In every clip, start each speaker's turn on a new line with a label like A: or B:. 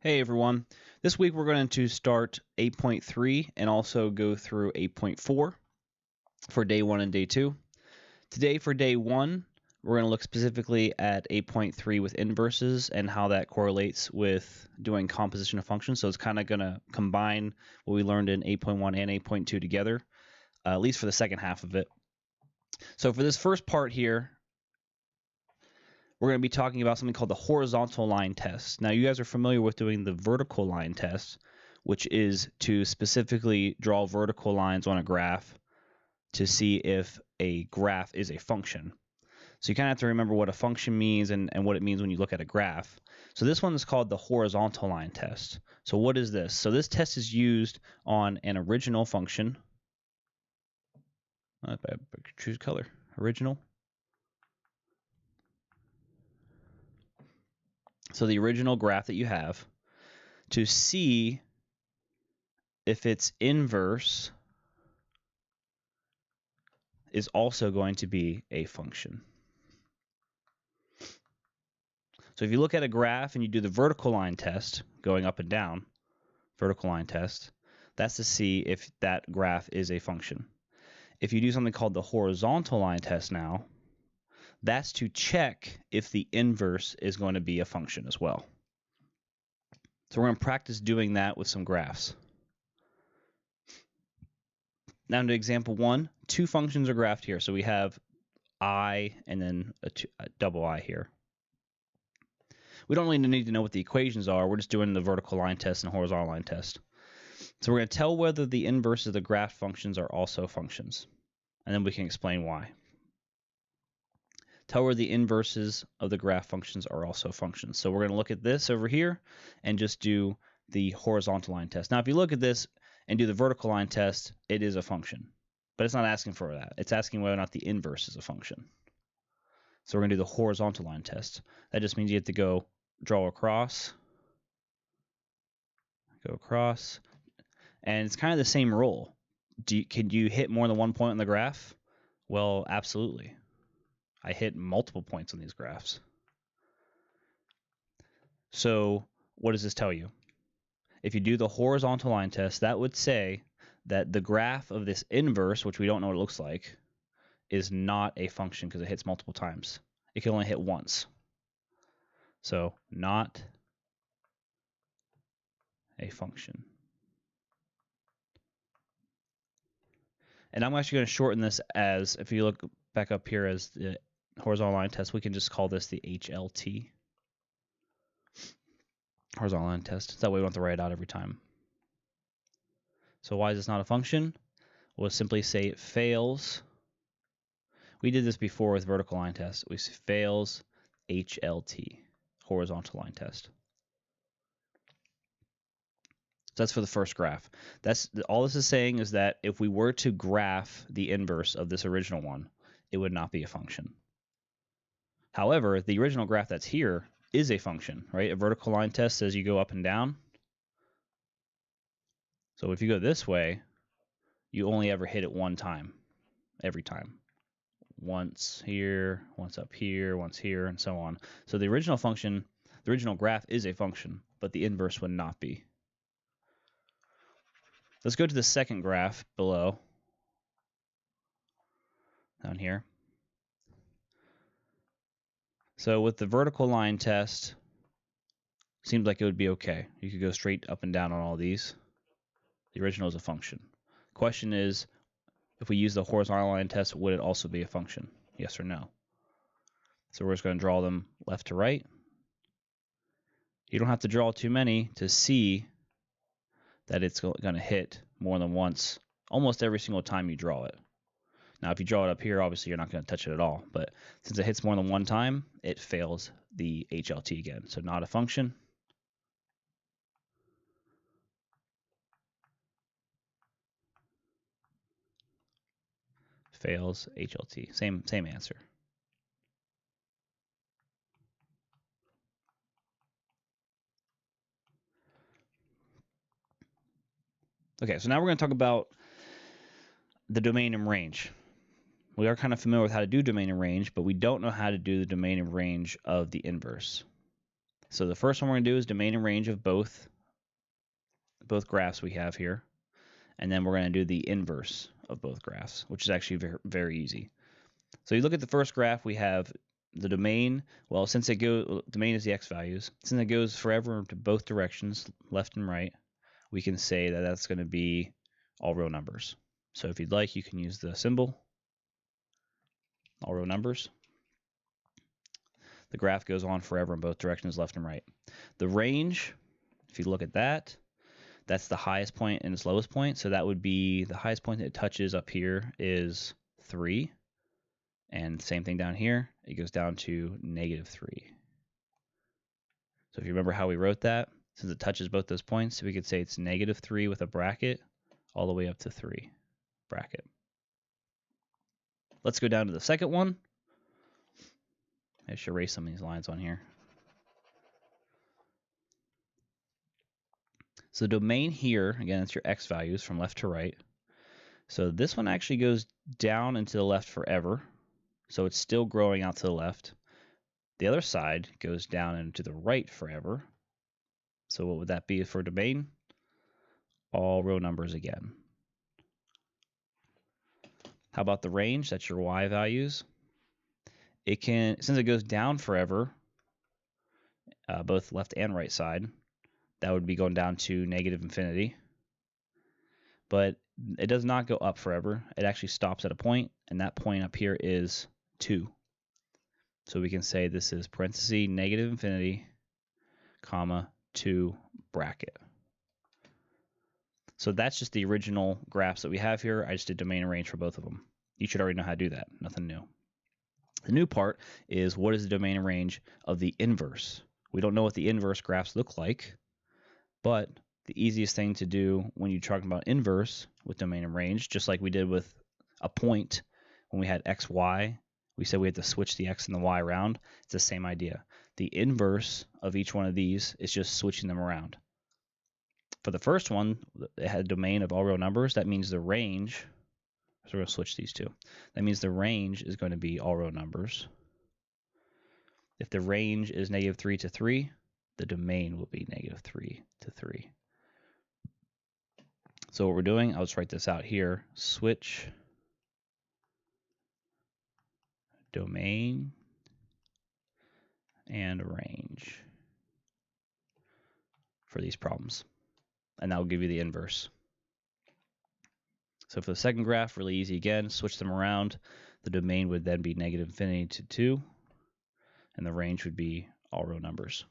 A: Hey everyone. This week we're going to start 8.3 and also go through 8.4 for day 1 and day 2. Today for day 1, we're going to look specifically at 8.3 with inverses and how that correlates with doing composition of functions. So it's kind of going to combine what we learned in 8.1 and 8.2 together, at least for the second half of it. So for this first part here, we're going to be talking about something called the horizontal line test. Now, you guys are familiar with doing the vertical line test, which is to specifically draw vertical lines on a graph to see if a graph is a function. So you kind of have to remember what a function means and what it means when you look at a graph. So this one is called the horizontal line test. So what is this? So this test is used on an original function. Choose color. Original. So the original graph that you have, to see if its inverse is also going to be a function. So if you look at a graph and you do the vertical line test, going up and down, vertical line test, that's to see if that graph is a function. If you do something called the horizontal line test now, that's to check if the inverse is going to be a function as well. So we're going to practice doing that with some graphs. Now into example 1, two functions are graphed here. So we have I and then a double I here. We don't really need to know what the equations are. We're just doing the vertical line test and horizontal line test. So we're going to tell whether the inverse of the graph functions are also functions. And then we can explain why. Tell where the inverses of the graph functions are also functions. So we're going to look at this over here and just do the horizontal line test. Now, if you look at this and do the vertical line test, it is a function. But it's not asking for that. It's asking whether or not the inverse is a function. So we're going to do the horizontal line test. That just means you have to go draw across, go across, and it's kind of the same rule. Can you hit more than one point on the graph? Well, absolutely. I hit multiple points on these graphs. So what does this tell you? If you do the horizontal line test, that would say that the graph of this inverse, which we don't know what it looks like, is not a function because it hits multiple times. It can only hit once. So not a function. And I'm actually going to shorten this as, if you look back up here as the horizontal line test, we can just call this the HLT. Horizontal line test. That way we don't have to write it out every time. So why is this not a function? We'll simply say it fails. We did this before with vertical line test. We say fails HLT, horizontal line test. So that's for the first graph. That's all this is saying is that if we were to graph the inverse of this original one, it would not be a function. However, the original graph that's here is a function, right? A vertical line test says you go up and down. So if you go this way, you only ever hit it one time, every time. Once here, once up here, once here, and so on. So the original function, the original graph is a function, but the inverse would not be. Let's go to the second graph below, down here. So with the vertical line test, seems like it would be okay. You could go straight up and down on all these. The original is a function. Question is, if we use the horizontal line test, would it also be a function? Yes or no? So we're just going to draw them left to right. You don't have to draw too many to see that it's going to hit more than once almost every single time you draw it. Now, if you draw it up here, obviously you're not going to touch it at all. But since it hits more than one time, it fails the HLT again. So not a function. Fails HLT. Same answer. Okay, so now we're going to talk about the domain and range. We are kind of familiar with how to do domain and range, but we don't know how to do the domain and range of the inverse. So the first one we're going to do is domain and range of both graphs we have here. And then we're going to do the inverse of both graphs, which is actually very, very easy. So you look at the first graph, we have the domain. Well, since domain is the x values, since it goes forever to both directions, left and right, we can say that that's going to be all real numbers. So if you'd like, you can use the symbol, all real numbers. The graph goes on forever in both directions, left and right. The range, if you look at that, that's the highest point and its lowest point. So that would be the highest point that it touches up here is 3. And same thing down here, it goes down to -3. So if you remember how we wrote that, since it touches both those points, we could say it's -3 with a bracket all the way up to 3 bracket. Let's go down to the second one. I should erase some of these lines on here. So the domain here, again, it's your x values from left to right. So this one actually goes down and to the left forever. So it's still growing out to the left. The other side goes down and to the right forever. So what would that be for domain? All row numbers again. How about the range? That's your y values. It can, since it goes down forever, both left and right side, that would be going down to -infinity. But it does not go up forever. It actually stops at a point, and that point up here is 2. So we can say this is parenthesis -infinity, comma 2 bracket. So that's just the original graphs that we have here. I just did domain and range for both of them. You should already know how to do that. Nothing new. The new part is what is the domain and range of the inverse? We don't know what the inverse graphs look like, but the easiest thing to do when you're talking about inverse with domain and range, just like we did with a point when we had x, y, we said we had to switch the x and the y around. It's the same idea. The inverse of each one of these is just switching them around. For the first one, it had a domain of all real numbers. That means the range, so we're going to switch these two. That means the range is going to be all real numbers. If the range is -3 to 3, the domain will be -3 to 3. So what we're doing, I'll just write this out here. Switch domain and range for these problems. And that will give you the inverse. So for the second graph, really easy again, switch them around. The domain would then be -infinity to 2, and the range would be all real numbers.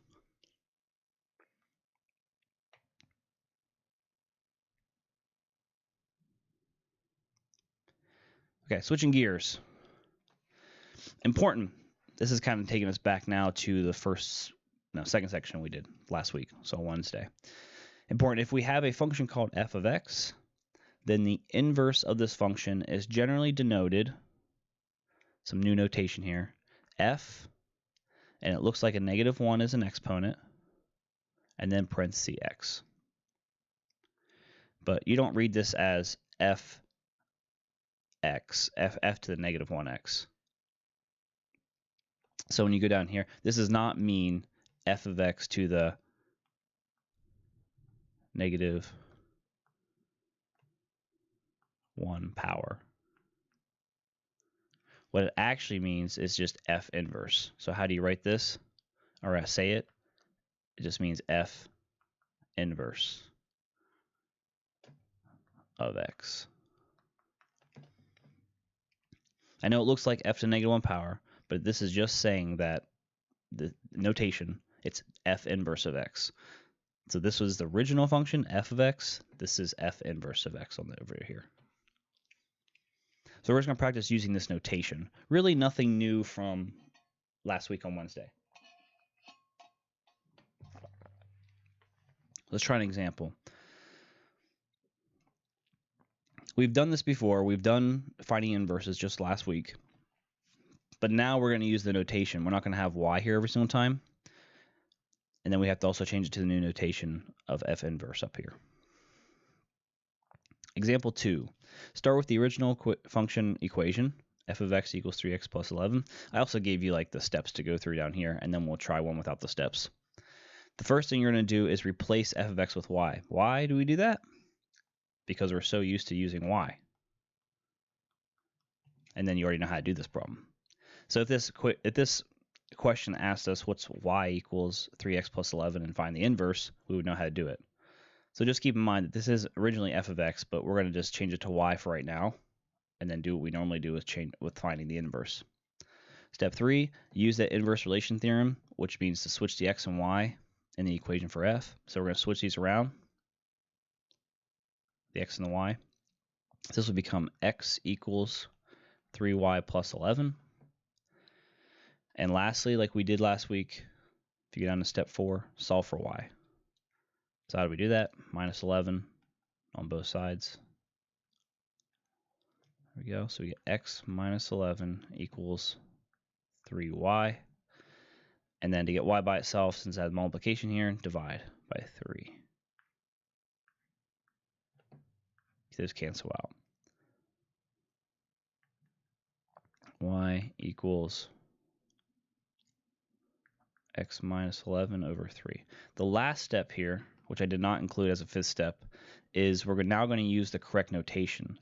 A: Okay, switching gears. Important. This is kind of taking us back now to the second section we did last week, so Wednesday. Important, if we have a function called f of x, then the inverse of this function is generally denoted, some new notation here, f, and it looks like a -1 is an exponent, and then parenthesis x. But you don't read this as f to the -1x. So when you go down here, this does not mean f of x to the -1 power. What it actually means is just f inverse. So how do you write this or say it? It just means f inverse of x. I know it looks like f to the -1 power, but this is just saying that the notation, it's f inverse of x. So this was the original function, f of x. This is f inverse of x over here. So we're just going to practice using this notation. Really nothing new from last week on Wednesday. Let's try an example. We've done this before. We've done finding inverses just last week. But now we're going to use the notation. We're not going to have y here every single time. And then we have to also change it to the new notation of f inverse up here. Example 2. Start with the original function equation, f of x equals 3x plus 11. I also gave you like the steps to go through down here, and then we'll try one without the steps. The first thing you're going to do is replace f of x with y. Why do we do that? Because we're so used to using y. And then you already know how to do this problem. So if this question asked us what's y equals 3x plus 11 and find the inverse, we would know how to do it. So just keep in mind that this is originally f of x, but we're going to just change it to y for right now, and then do what we normally do with finding the inverse. Step 3, use that inverse relation theorem, which means to switch the x and y in the equation for f. So we're going to switch these around, the x and the y. This will become x equals 3y plus 11. And lastly, like we did last week, if you go down to step 4, solve for y. So how do we do that? Minus 11 on both sides. There we go. So we get x minus 11 equals 3y. And then to get y by itself, since I have multiplication here, divide by 3. Those cancel out. Y equals x minus 11 over 3. The last step here, which I did not include as a fifth step, is we're now going to use the correct notation.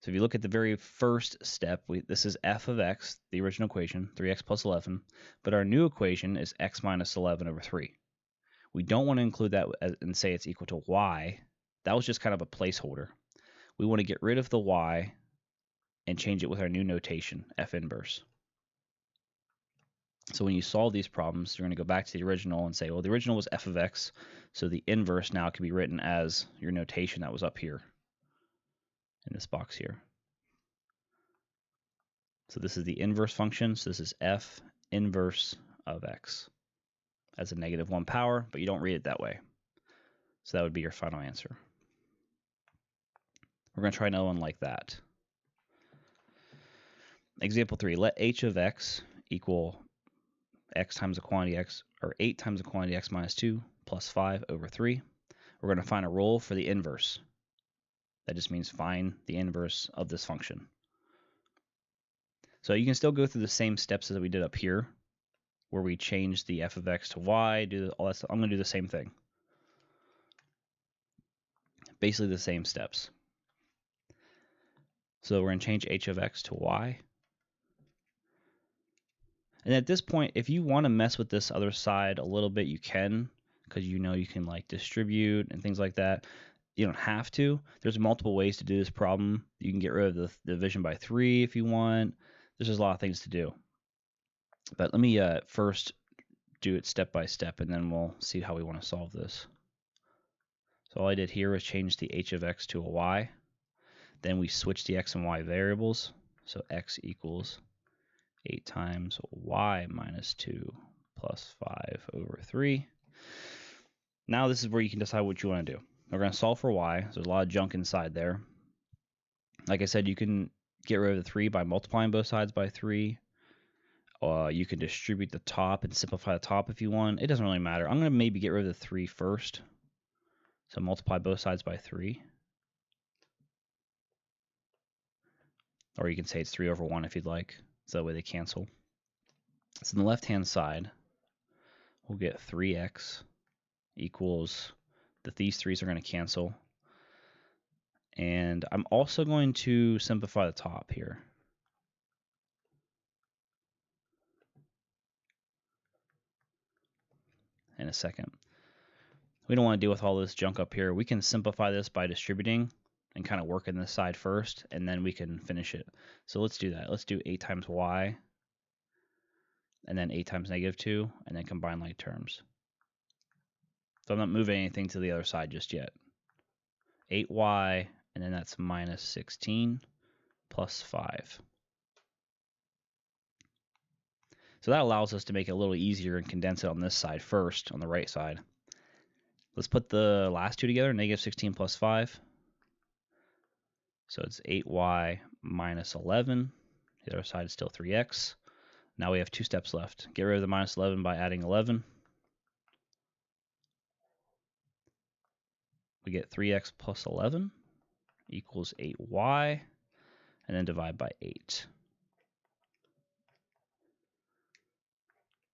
A: So if you look at the very first step, this is f of x, the original equation, 3x plus 11, but our new equation is x minus 11 over 3. We don't want to include that and say it's equal to y. That was just kind of a placeholder. We want to get rid of the y and change it with our new notation, f inverse. So when you solve these problems, you're going to go back to the original and say, well, the original was f of x, so the inverse now can be written as your notation that was up here in this box here. So this is the inverse function, so this is f inverse of x as a -1 power, but you don't read it that way. So that would be your final answer. We're going to try another one like that. Example 3, let h of x equal x times the quantity x, or 8 times the quantity x minus 2 plus 5 over 3. We're going to find a rule for the inverse. That just means find the inverse of this function. So you can still go through the same steps as we did up here, where we change the f of x to y, do all that stuff. I'm going to do the same thing. Basically the same steps. So we're going to change h of x to y. And at this point, if you want to mess with this other side a little bit, you can, because you know you can like distribute and things like that. You don't have to. There's multiple ways to do this problem. You can get rid of the division by 3 if you want. There's just a lot of things to do. But let me first do it step by step, and then we'll see how we want to solve this. So all I did here was change the h of x to a y. Then we switch the x and y variables. So x equals 8 times y minus 2 plus 5 over 3. Now this is where you can decide what you want to do. We're going to solve for y. There's a lot of junk inside there. Like I said, you can get rid of the 3 by multiplying both sides by 3. You can distribute the top and simplify the top if you want. It doesn't really matter. I'm going to maybe get rid of the 3 first. So multiply both sides by 3. Or you can say it's 3 over 1 if you'd like. So that way they cancel. So on the left-hand side, we'll get 3x equals, these 3's are going to cancel. And I'm also going to simplify the top here. In a second. We don't want to deal with all this junk up here. We can simplify this by distributing and kind of work in this side first, and then we can finish it. So let's do that. Let's do 8 times y, and then 8 times -2, and then combine like terms. So I'm not moving anything to the other side just yet. 8y, and then that's minus 16 plus 5. So that allows us to make it a little easier and condense it on this side first, on the right side. Let's put the last two together, -16 plus 5. So it's 8y minus 11. The other side is still 3x. Now we have 2 steps left. Get rid of the minus 11 by adding 11. We get 3x plus 11 equals 8y, and then divide by 8.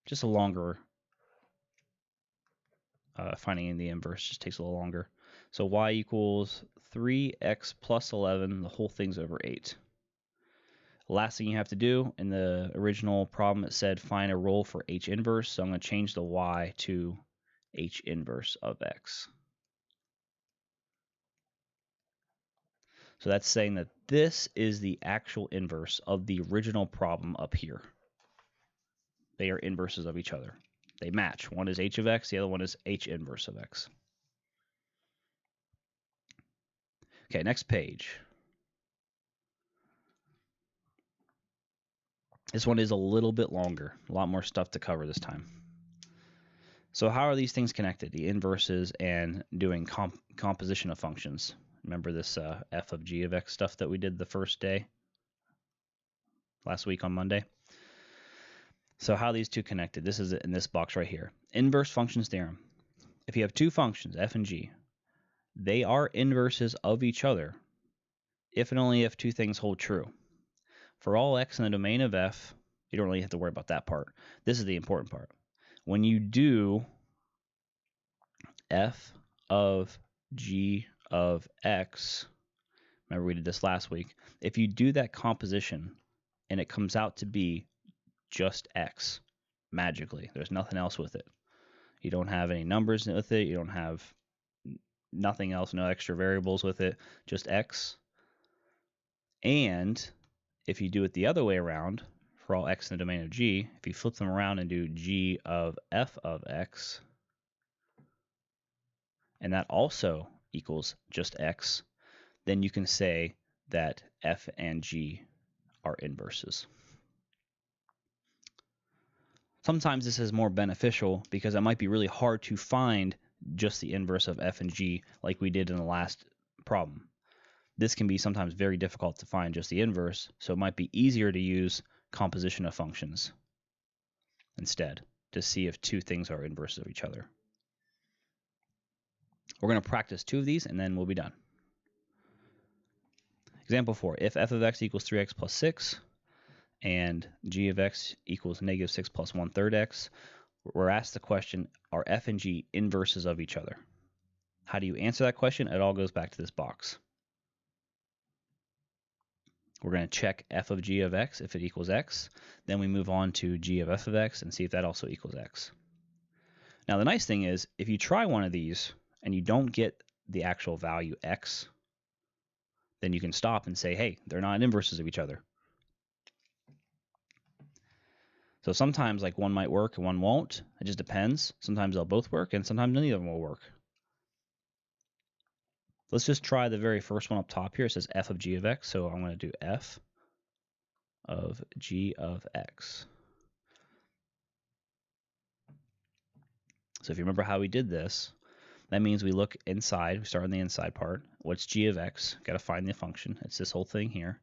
A: Just a longer Finding the inverse just takes a little longer. So y equals 3x plus 11, the whole thing's over 8. Last thing you have to do, in the original problem it said find a role for h inverse, so I'm going to change the y to h inverse of x. So that's saying that this is the actual inverse of the original problem up here. They are inverses of each other. They match. One is h of x, the other one is h inverse of x. Okay, next page. This one is a little bit longer, a lot more stuff to cover this time. So how are these things connected? The inverses and doing composition of functions. Remember this f of g of x stuff that we did the first day, last week on Monday? So how are these two connected? This is in this box right here. Inverse functions theorem. If you have two functions, f and g, they are inverses of each other if and only if two things hold true. For all x in the domain of f, you don't really have to worry about that part. This is the important part. When you do f of g of x, remember we did this last week, if you do that composition and it comes out to be just x, magically, there's nothing else with it. You don't have any numbers with it, you don't have nothing else, no extra variables with it, just x. And if you do it the other way around, for all x in the domain of g, if you flip them around and do g of f of x, and that also equals just x, then you can say that f and g are inverses. Sometimes this is more beneficial because it might be really hard to find just the inverse of f and g like we did in the last problem. This can be sometimes very difficult to find just the inverse, so it might be easier to use composition of functions instead to see if two things are inverses of each other. We're going to practice two of these and then we'll be done. Example 4, if f of x equals 3x plus 6 and g of x equals negative 6 plus 1/3 x, we're asked the question, are f and g inverses of each other? How do you answer that question? It all goes back to this box. We're going to check f of g of x if it equals x. Then we move on to g of f of x and see if that also equals x. Now the nice thing is, if you try one of these and you don't get the actual value x, then you can stop and say, hey, they're not inverses of each other. So sometimes like one might work and one won't. It just depends. Sometimes they'll both work and sometimes none of them will work. Let's just try the very first one up top here. It says f of g of x. So I'm going to do f of g of x. So if you remember how we did this, that means we look inside. We start on the inside part. What's g of x? Got to find the function. It's this whole thing here.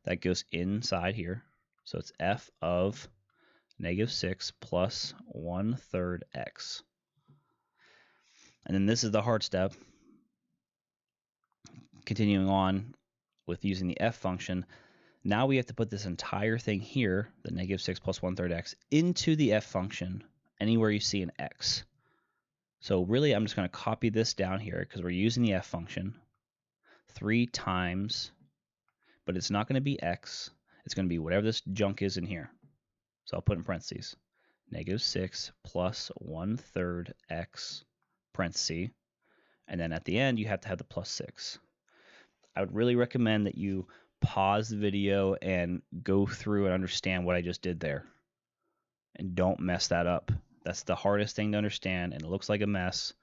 A: That goes inside here. So it's f of negative 6 plus 1/3 x. And then this is the hard step. Continuing on with using the f function, now we have to put this entire thing here, the negative 6 plus 1/3 x, into the f function anywhere you see an x. So really, I'm just going to copy this down here because we're using the f function 3 times, but it's not going to be x. It's going to be whatever this junk is in here. So I'll put in parentheses, negative 6 plus 1/3 x, parenthesis, and then at the end, you have to have the plus 6. I would really recommend that you pause the video and go through and understand what I just did there. And don't mess that up. That's the hardest thing to understand, and it looks like a mess,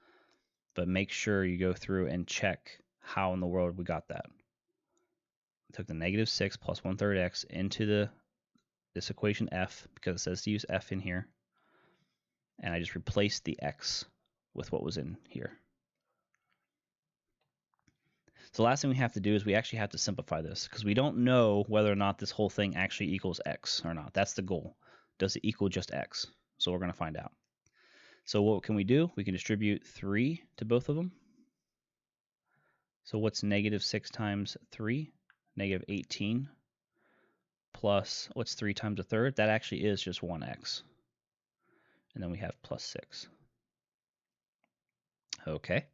A: but make sure you go through and check how in the world we got that. I took the negative 6 plus 1/3 x into this equation f, because it says to use f in here, and I just replaced the x with what was in here. So the last thing we have to do is we actually have to simplify this, because we don't know whether or not this whole thing actually equals x or not. That's the goal. Does it equal just x? So we're going to find out. So what can we do? We can distribute 3 to both of them. So what's negative 6 times 3? Negative 18 plus, what's 3 times 1/3? That actually is just 1x. And then we have plus 6. Okay,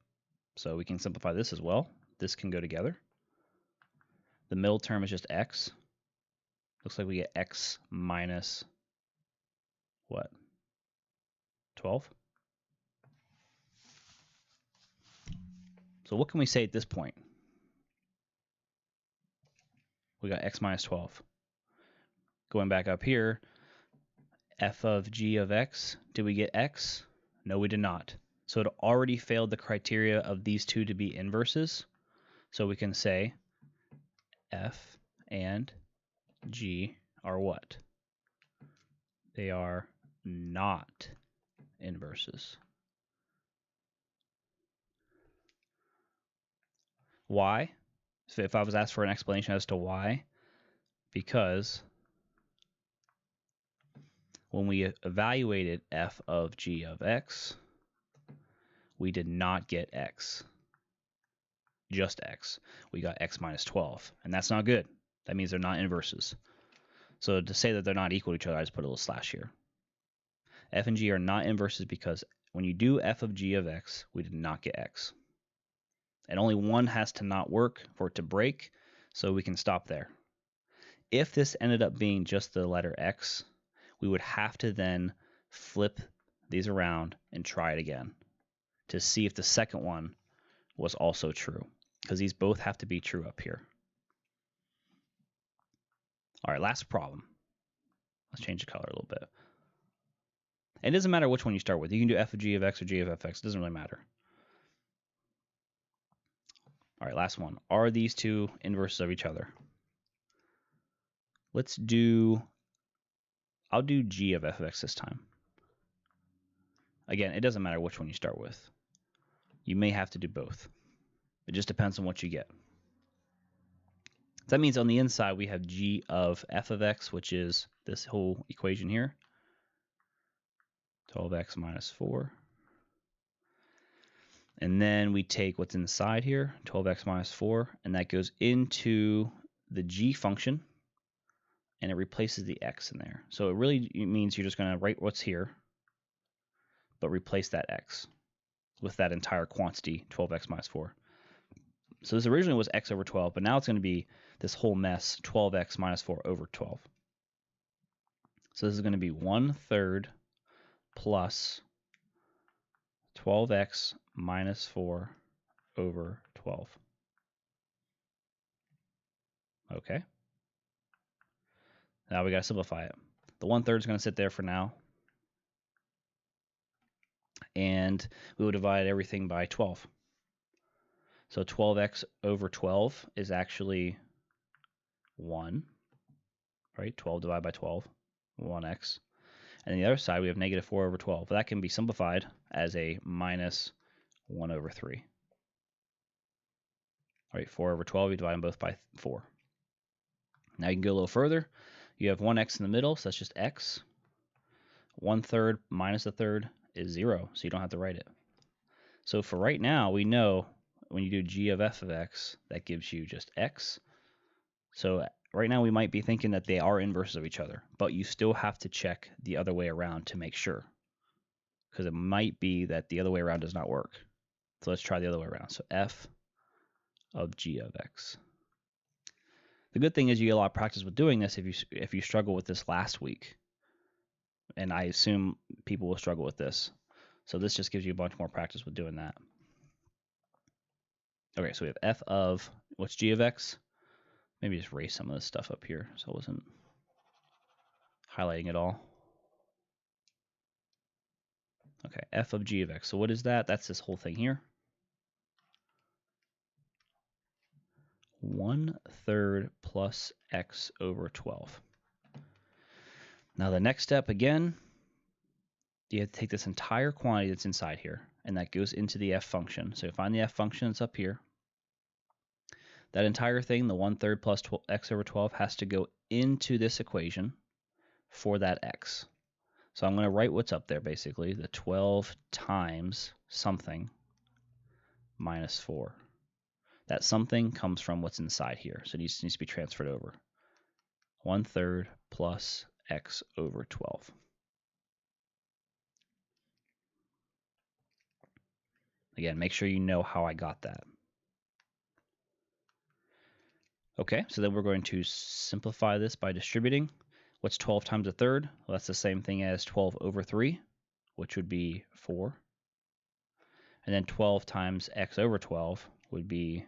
A: so we can simplify this as well. This can go together. The middle term is just x. Looks like we get x minus what? 12? So what can we say at this point? We got x minus 12. Going back up here, f of g of x, did we get x? No, we did not. So it already failed the criteria of these two to be inverses. So we can say f and g are what? They are not inverses. Why? So if I was asked for an explanation as to why, because when we evaluated f of g of x, we did not get x, just x. We got x minus 12, and that's not good. That means they're not inverses. So to say that they're not equal to each other, I just put a little slash here. F and g are not inverses because when you do f of g of x, we did not get x. And only one has to not work for it to break, so we can stop there. If this ended up being just the letter x, we would have to then flip these around and try it again to see if the second one was also true, because these both have to be true up here. All right, last problem. Let's change the color a little bit. And it doesn't matter which one you start with. You can do f of g of x or g of fx. It doesn't really matter. All right, last one. Are these two inverses of each other? I'll do g of f of x this time. Again, it doesn't matter which one you start with. You may have to do both. It just depends on what you get. That means on the inside we have g of f of x, which is this whole equation here. 12x minus 4. And then we take what's inside here, 12x minus 4, and that goes into the g function, and it replaces the x in there. So it really means you're just going to write what's here, but replace that x with that entire quantity, 12x minus 4. So this originally was x over 12, but now it's going to be this whole mess, 12x minus 4 over 12. So this is going to be 1/3 plus 12x minus 4 over 12. Okay. Now we got to simplify it. The 1/3 is going to sit there for now. And we will divide everything by 12. So 12x over 12 is actually 1, right? 12 divided by 12, 1x. And on the other side, we have negative 4 over 12. That can be simplified as a minus 1 over 3. All right, 4 over 12, we divide them both by 4. Now you can go a little further. You have 1x in the middle, so that's just x. 1/3 minus 1/3 is 0, so you don't have to write it. So for right now, we know when you do g of f of x, that gives you just x. So right now we might be thinking that they are inverses of each other, but you still have to check the other way around to make sure, because it might be that the other way around does not work. So let's try the other way around. So f of g of x. The good thing is you get a lot of practice with doing this if you struggle with this last week. And I assume people will struggle with this. So this just gives you a bunch more practice with doing that. Okay, so we have f of, what's g of x? Maybe just erase some of this stuff up here so I wasn't highlighting it all. Okay, f of g of x. So what is that? That's this whole thing here. 1/3 plus x over 12. Now the next step, again, you have to take this entire quantity that's inside here, and that goes into the f function. So find the f function that's up here. That entire thing, the 1/3 plus x over 12, has to go into this equation for that x. So I'm going to write what's up there, basically, the 12 times something minus 4. That something comes from what's inside here, so it needs to be transferred over. 1/3 plus x over 12. Again, make sure you know how I got that. Okay, so then we're going to simplify this by distributing. What's 12 times a third? Well, that's the same thing as 12 over 3, which would be 4. And then 12 times x over 12 would be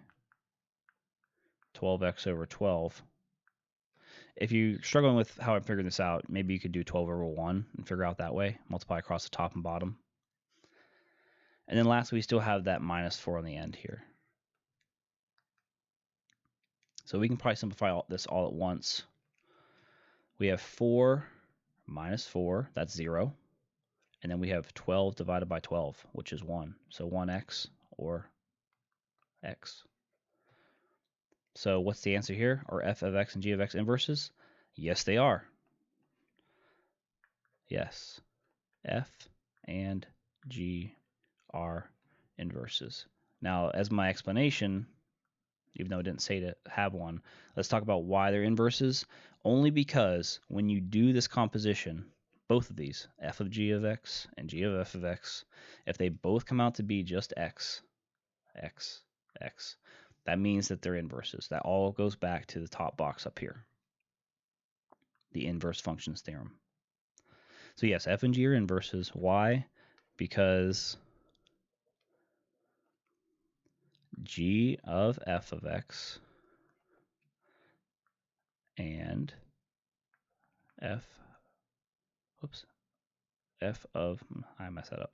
A: 12x over 12. If you're struggling with how I'm figuring this out, maybe you could do 12 over 1 and figure out that way. Multiply across the top and bottom. And then lastly, we still have that minus 4 on the end here. So we can probably simplify this all at once. We have 4 minus 4, that's 0. And then we have 12 divided by 12, which is 1. So 1x or x. So what's the answer here? Are f of x and g of x inverses? Yes, they are. Yes, f and g are inverses. Now, as my explanation, even though I didn't say to have one, let's talk about why they're inverses. Only because when you do this composition, both of these, f of g of x and g of f of x, if they both come out to be just x, x, x, that means that they're inverses. That all goes back to the top box up here, the inverse functions theorem. So yes, f and g are inverses. Why? Because g of f of x and f of, I messed that up,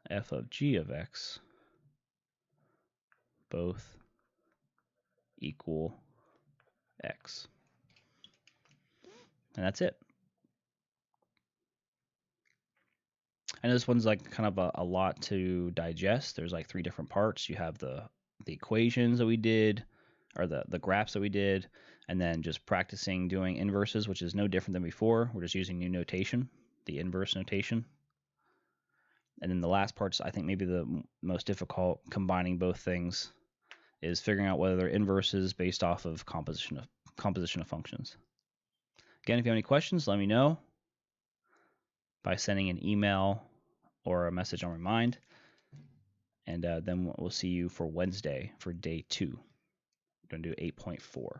A: f of g of x both equal x. And that's it. I know this one's like kind of a lot to digest. There's like 3 different parts. You have the equations that we did, or the graphs that we did, and then just practicing doing inverses, which is no different than before. We're just using new notation, the inverse notation. And then the last part's, I think, maybe the most difficult, combining both things, is figuring out whether they're inverses based off of composition of functions. Again, if you have any questions, let me know by sending an email or a message on Remind. And then we'll see you for Wednesday for day 2. We're going to do 8.4.